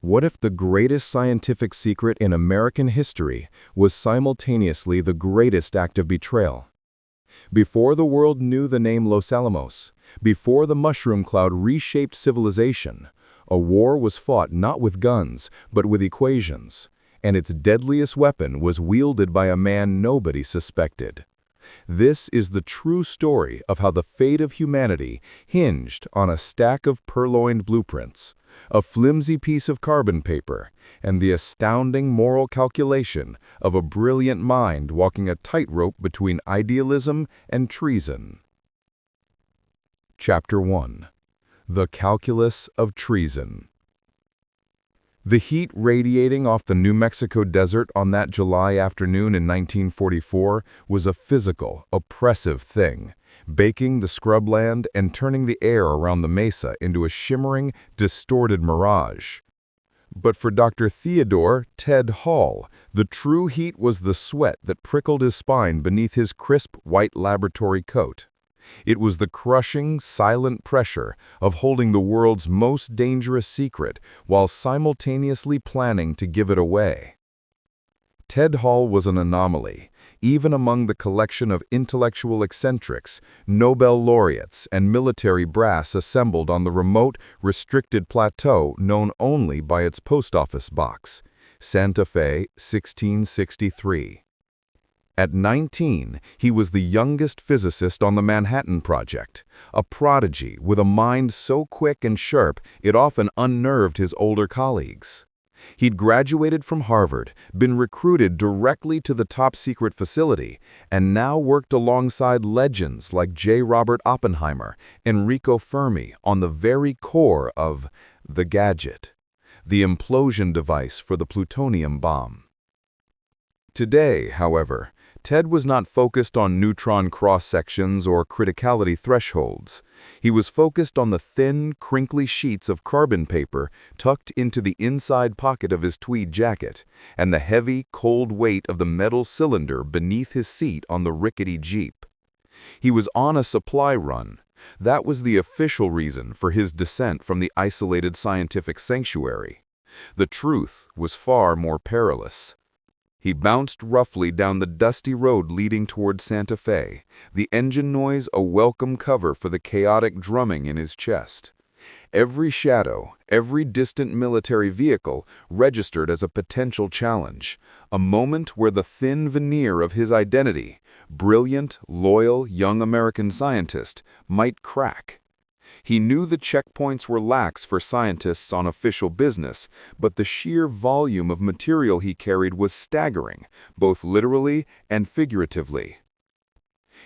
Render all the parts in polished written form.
What if the greatest scientific secret in American history was simultaneously the greatest act of betrayal? Before the world knew the name Los Alamos, before the mushroom cloud reshaped civilization, a war was fought not with guns, but with equations, and its deadliest weapon was wielded by a man nobody suspected. This is the true story of how the fate of humanity hinged on a stack of purloined blueprints, a flimsy piece of carbon paper, and the astounding moral calculation of a brilliant mind walking a tightrope between idealism and treason. Chapter 1. The Calculus of Treason. The heat radiating off the New Mexico desert on that July afternoon in 1944 was a physical, oppressive thing, baking the scrubland and turning the air around the mesa into a shimmering, distorted mirage. But for Dr. Theodore "Ted" Hall, the true heat was the sweat that prickled his spine beneath his crisp white laboratory coat. It was the crushing, silent pressure of holding the world's most dangerous secret while simultaneously planning to give it away. Ted Hall was an anomaly, even among the collection of intellectual eccentrics, Nobel laureates, and military brass assembled on the remote, restricted plateau known only by its post office box, Santa Fe, 1663. At 19, he was the youngest physicist on the Manhattan Project, a prodigy with a mind so quick and sharp it often unnerved his older colleagues. He'd graduated from Harvard, been recruited directly to the top-secret facility, and now worked alongside legends like J. Robert Oppenheimer, Enrico Fermi on the very core of the gadget, the implosion device for the plutonium bomb. Today, however, Ted was not focused on neutron cross-sections or criticality thresholds. He was focused on the thin, crinkly sheets of carbon paper tucked into the inside pocket of his tweed jacket, and the heavy, cold weight of the metal cylinder beneath his seat on the rickety Jeep. He was on a supply run. That was the official reason for his descent from the isolated scientific sanctuary. The truth was far more perilous. He bounced roughly down the dusty road leading toward Santa Fe, the engine noise a welcome cover for the chaotic drumming in his chest. Every shadow, every distant military vehicle registered as a potential challenge, a moment where the thin veneer of his identity, brilliant, loyal, young American scientist, might crack. He knew the checkpoints were lax for scientists on official business, but the sheer volume of material he carried was staggering, both literally and figuratively.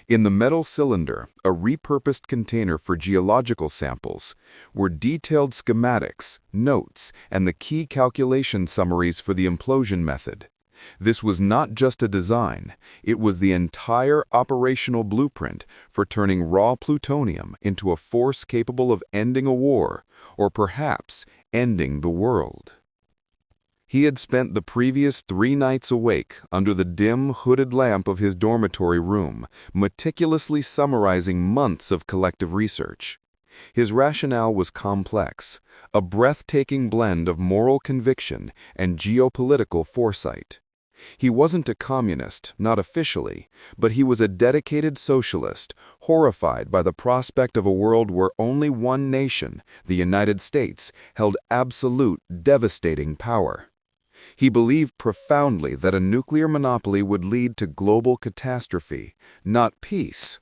In the metal cylinder, a repurposed container for geological samples, were detailed schematics, notes, and the key calculation summaries for the implosion method. This was not just a design, it was the entire operational blueprint for turning raw plutonium into a force capable of ending a war, or perhaps ending the world. He had spent the previous 3 nights awake under the dim, hooded lamp of his dormitory room, meticulously summarizing months of collective research. His rationale was complex, a breathtaking blend of moral conviction and geopolitical foresight. He wasn't a communist, not officially, but he was a dedicated socialist, horrified by the prospect of a world where only one nation, the United States, held absolute, devastating power. He believed profoundly that a nuclear monopoly would lead to global catastrophe, not peace.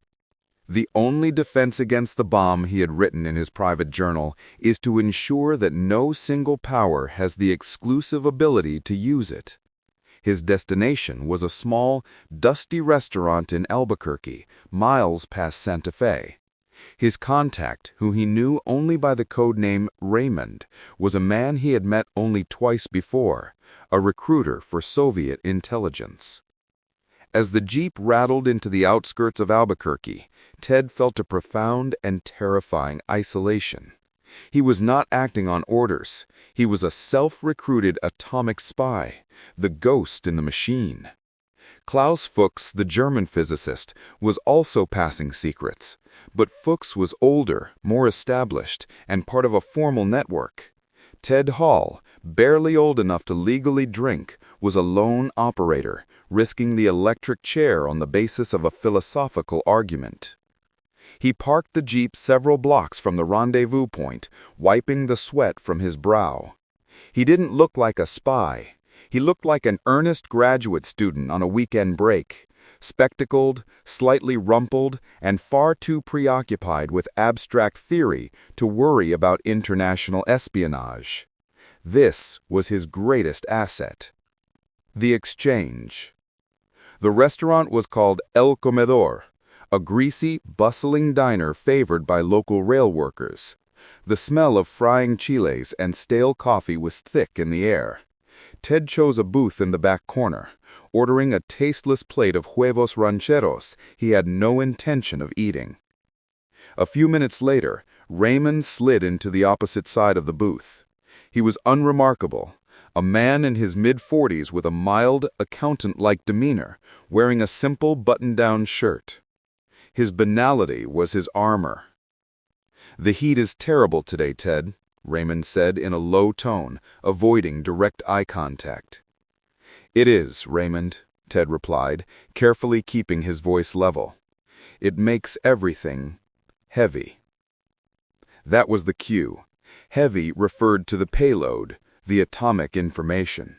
The only defense against the bomb, he had written in his private journal, is to ensure that no single power has the exclusive ability to use it. His destination was a small, dusty restaurant in Albuquerque, miles past Santa Fe. His contact, who he knew only by the code name Raymond, was a man he had met only twice before, a recruiter for Soviet intelligence. As the Jeep rattled into the outskirts of Albuquerque, Ted felt a profound and terrifying isolation. He was not acting on orders. He was a self-recruited atomic spy, the ghost in the machine. Klaus Fuchs, the German physicist, was also passing secrets, but Fuchs was older, more established, and part of a formal network. Ted Hall, barely old enough to legally drink, was a lone operator, risking the electric chair on the basis of a philosophical argument. He parked the Jeep several blocks from the rendezvous point, wiping the sweat from his brow. He didn't look like a spy. He looked like an earnest graduate student on a weekend break, spectacled, slightly rumpled, and far too preoccupied with abstract theory to worry about international espionage. This was his greatest asset. The exchange. The restaurant was called El Comedor, a greasy, bustling diner favored by local rail workers. The smell of frying chiles and stale coffee was thick in the air. Ted chose a booth in the back corner, ordering a tasteless plate of huevos rancheros he had no intention of eating. A few minutes later, Raymond slid into the opposite side of the booth. He was unremarkable, a man in his mid-40s with a mild, accountant-like demeanor, wearing a simple button-down shirt. His banality was his armor. "The heat is terrible today, Ted," Raymond said in a low tone, avoiding direct eye contact. "It is, Raymond," Ted replied, carefully keeping his voice level. "It makes everything heavy." That was the cue. Heavy referred to the payload, the atomic information.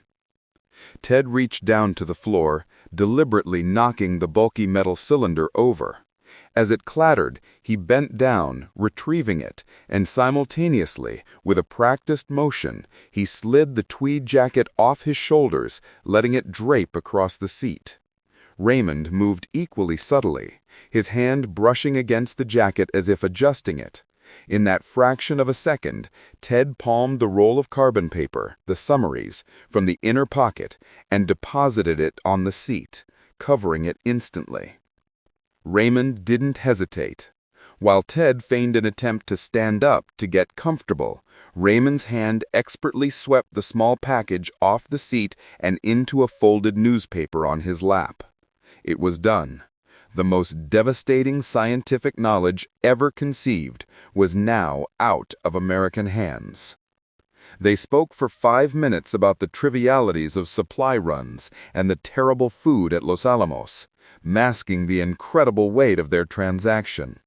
Ted reached down to the floor, deliberately knocking the bulky metal cylinder over. As it clattered, he bent down, retrieving it, and simultaneously, with a practiced motion, he slid the tweed jacket off his shoulders, letting it drape across the seat. Raymond moved equally subtly, his hand brushing against the jacket as if adjusting it. In that fraction of a second, Ted palmed the roll of carbon paper, the summaries, from the inner pocket and deposited it on the seat, covering it instantly. Raymond didn't hesitate. While Ted feigned an attempt to stand up to get comfortable, Raymond's hand expertly swept the small package off the seat and into a folded newspaper on his lap. It was done. The most devastating scientific knowledge ever conceived was now out of American hands. They spoke for 5 minutes about the trivialities of supply runs and the terrible food at Los Alamos, masking the incredible weight of their transaction.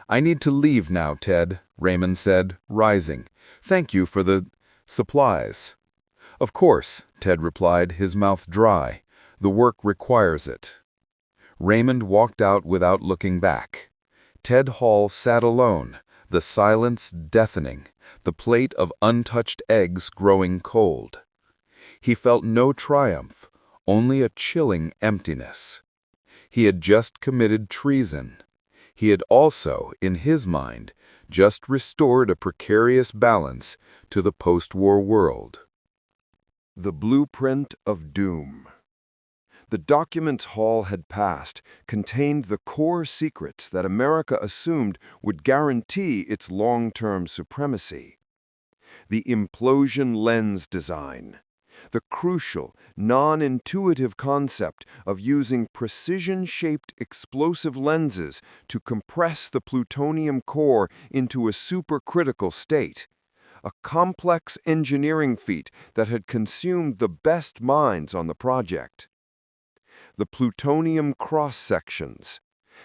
"I need to leave now, Ted," Raymond said, rising. "Thank you for the supplies." "Of course," Ted replied, his mouth dry. "The work requires it." Raymond walked out without looking back. Ted Hall sat alone, the silence deafening, the plate of untouched eggs growing cold. He felt no triumph, only a chilling emptiness. He had just committed treason. He had also, in his mind, just restored a precarious balance to the post-war world. The blueprint of doom. The documents Hall had passed contained the core secrets that America assumed would guarantee its long-term supremacy. The implosion lens design, the crucial, non-intuitive concept of using precision-shaped explosive lenses to compress the plutonium core into a supercritical state, a complex engineering feat that had consumed the best minds on the project. The plutonium cross-sections,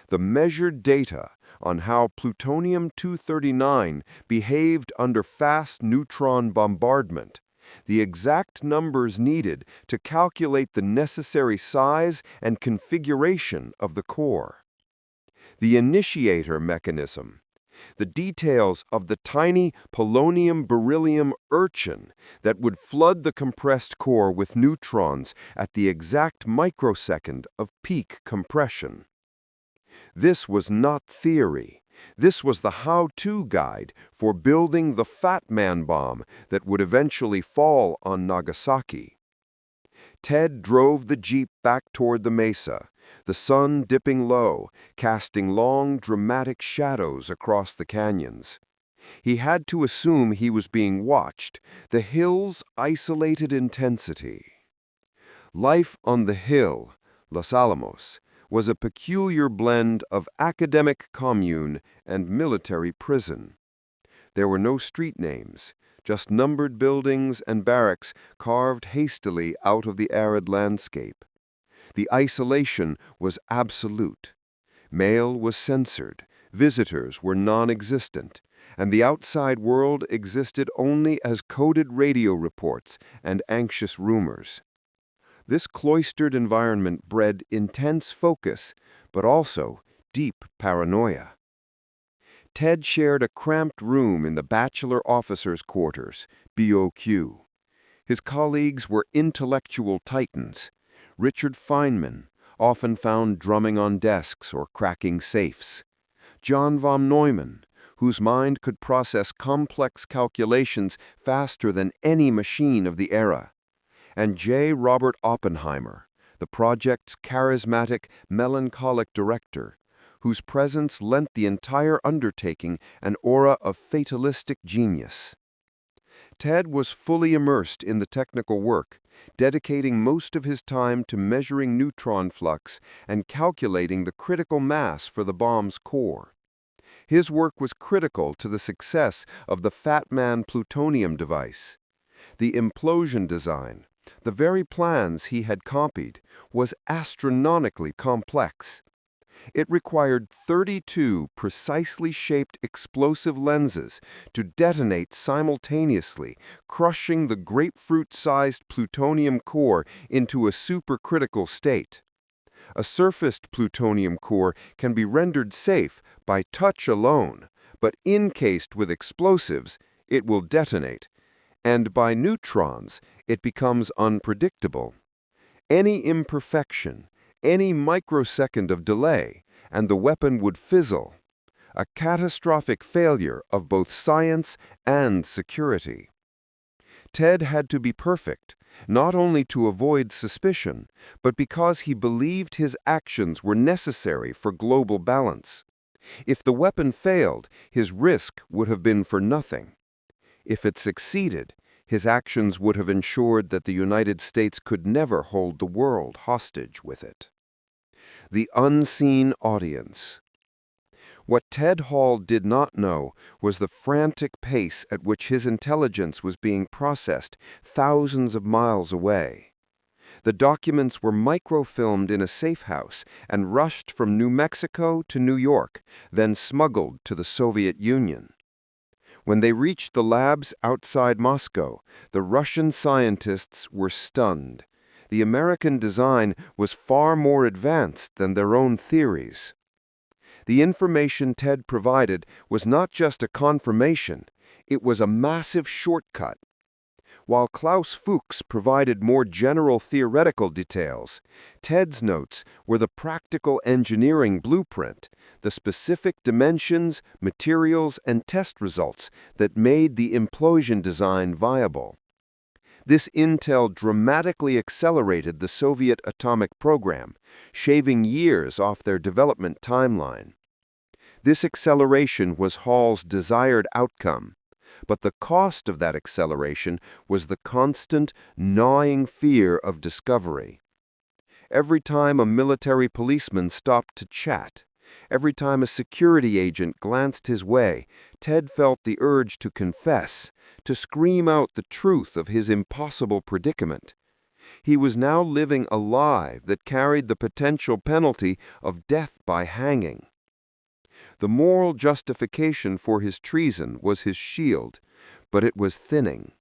the measured data on how plutonium-239 behaved under fast neutron bombardment, the exact numbers needed to calculate the necessary size and configuration of the core. The initiator mechanism, the details of the tiny polonium-beryllium urchin that would flood the compressed core with neutrons at the exact microsecond of peak compression. This was not theory. This was the how-to guide for building the Fat Man bomb that would eventually fall on Nagasaki. Ted drove the Jeep back toward the mesa, the sun dipping low, casting long, dramatic shadows across the canyons. He had to assume he was being watched, the hill's isolated intensity. Life on the hill, Los Alamos, was a peculiar blend of academic commune and military prison. There were no street names, just numbered buildings and barracks carved hastily out of the arid landscape. The isolation was absolute. Mail was censored, visitors were non-existent, and the outside world existed only as coded radio reports and anxious rumors. This cloistered environment bred intense focus, but also deep paranoia. Ted shared a cramped room in the Bachelor Officers' Quarters, BOQ. His colleagues were intellectual titans. Richard Feynman, often found drumming on desks or cracking safes. John von Neumann, whose mind could process complex calculations faster than any machine of the era. And J. Robert Oppenheimer, the project's charismatic, melancholic director, whose presence lent the entire undertaking an aura of fatalistic genius. Ted was fully immersed in the technical work, dedicating most of his time to measuring neutron flux and calculating the critical mass for the bomb's core. His work was critical to the success of the Fat Man plutonium device. The implosion design, the very plans he had copied, was astronomically complex. It required 32 precisely shaped explosive lenses to detonate simultaneously, crushing the grapefruit-sized plutonium core into a supercritical state. A surfaced plutonium core can be rendered safe by touch alone, but encased with explosives, it will detonate. And by neutrons, it becomes unpredictable. Any imperfection, any microsecond of delay, and the weapon would fizzle. A catastrophic failure of both science and security. Ted had to be perfect, not only to avoid suspicion, but because he believed his actions were necessary for global balance. If the weapon failed, his risk would have been for nothing. If it succeeded, his actions would have ensured that the United States could never hold the world hostage with it. The unseen audience. What Ted Hall did not know was the frantic pace at which his intelligence was being processed thousands of miles away. The documents were microfilmed in a safe house and rushed from New Mexico to New York, then smuggled to the Soviet Union. When they reached the labs outside Moscow, the Russian scientists were stunned. The American design was far more advanced than their own theories. The information Ted provided was not just a confirmation, it was a massive shortcut. While Klaus Fuchs provided more general theoretical details, Ted's notes were the practical engineering blueprint, the specific dimensions, materials, and test results that made the implosion design viable. This intel dramatically accelerated the Soviet atomic program, shaving years off their development timeline. This acceleration was Hall's desired outcome, but the cost of that acceleration was the constant, gnawing fear of discovery. Every time a military policeman stopped to chat, every time a security agent glanced his way, Ted felt the urge to confess, to scream out the truth of his impossible predicament. He was now living a lie that carried the potential penalty of death by hanging. The moral justification for his treason was his shield, but it was thinning.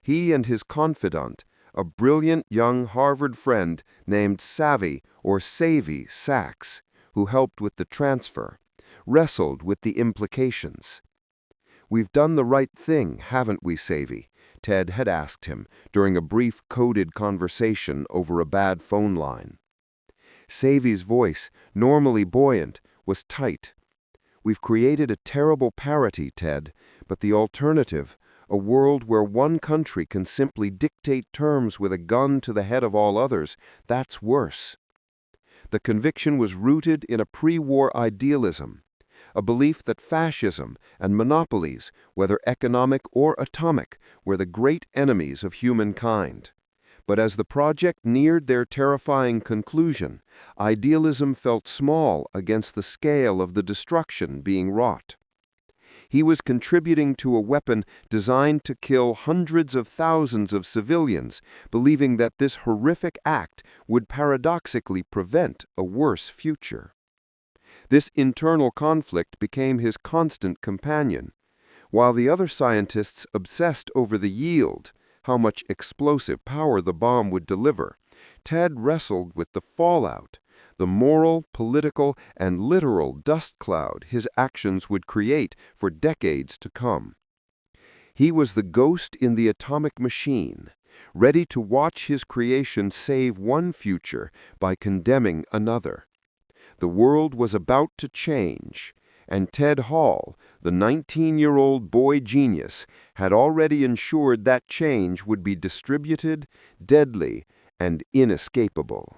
He and his confidant, a brilliant young Harvard friend named Savvy or Savy Sachs, who helped with the transfer, wrestled with the implications. "We've done the right thing, haven't we, Savy?" Ted had asked him during a brief coded conversation over a bad phone line. Savy's voice, normally buoyant, was tight. "We've created a terrible parity, Ted, but the alternative, a world where one country can simply dictate terms with a gun to the head of all others, that's worse." The conviction was rooted in a pre-war idealism, a belief that fascism and monopolies, whether economic or atomic, were the great enemies of humankind. But as the project neared their terrifying conclusion, idealism felt small against the scale of the destruction being wrought. He was contributing to a weapon designed to kill hundreds of thousands of civilians, believing that this horrific act would paradoxically prevent a worse future. This internal conflict became his constant companion. While the other scientists obsessed over the yield, how much explosive power the bomb would deliver, Ted wrestled with the fallout, the moral, political, and literal dust cloud his actions would create for decades to come. He was the ghost in the atomic machine, ready to watch his creation save one future by condemning another. The world was about to change, and Ted Hall, the 19-year-old boy genius, had already ensured that change would be distributed, deadly, and inescapable.